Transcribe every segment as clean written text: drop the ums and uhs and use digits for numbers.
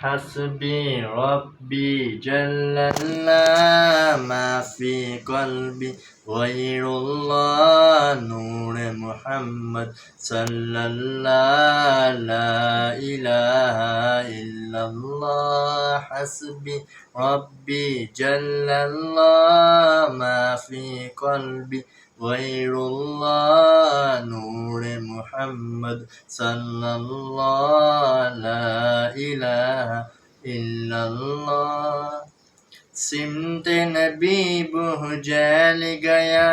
हस्बी रब्बी जल्लल्लाह मा फी क़ल्बी गैरुल्लाह नूर मुहम्मद सल्लल्लाहु ला इलाहा इल्लल्लाह हस्बी रब्बी जल्लल्लाह मा फी क़ल्बी गैरुल्लाह नूर मुहम्मद सल्लल्लाहु ला इलाहा इल्लल्लाह। सिमते नबी बुह जल गया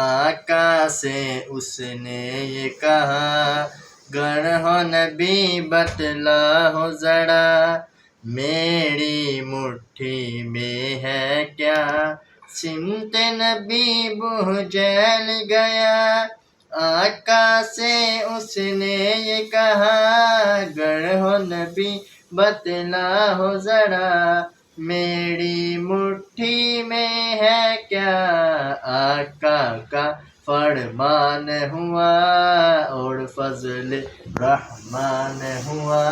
आका से उसने ये कहा, गर हो नबी बतला हो जरा मेरी मुट्ठी में है क्या। सिमते नबी बुह जल गया आका से उसने ये कहा, गर हो नबी बतला हो जरा मेरी मुट्ठी में है क्या। आका का फरमान हुआ और फजल रहमान हुआ,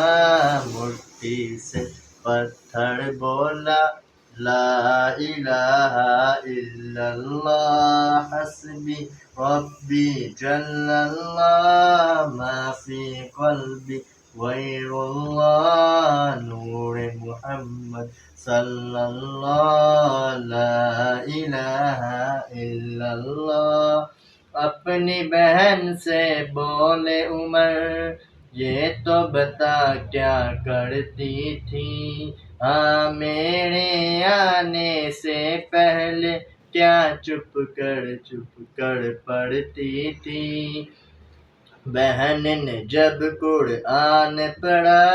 मुट्ठी से पत्थर बोला ला इलाहा इल्लल्लाह हस्बी रब्बी जल्लल्लाह मा फी क़ल्बी गैरुल्लाह नूर मुहम्मद सल्लल्लाहु ला इलाहा इल्लल्लाह। अपनी बहन से बोले उमर, ये तो बता क्या करती थी, हाँ मेरे आने से पहले क्या चुप कर पढ़ती थी। बहन ने जब कुरआन पढ़ा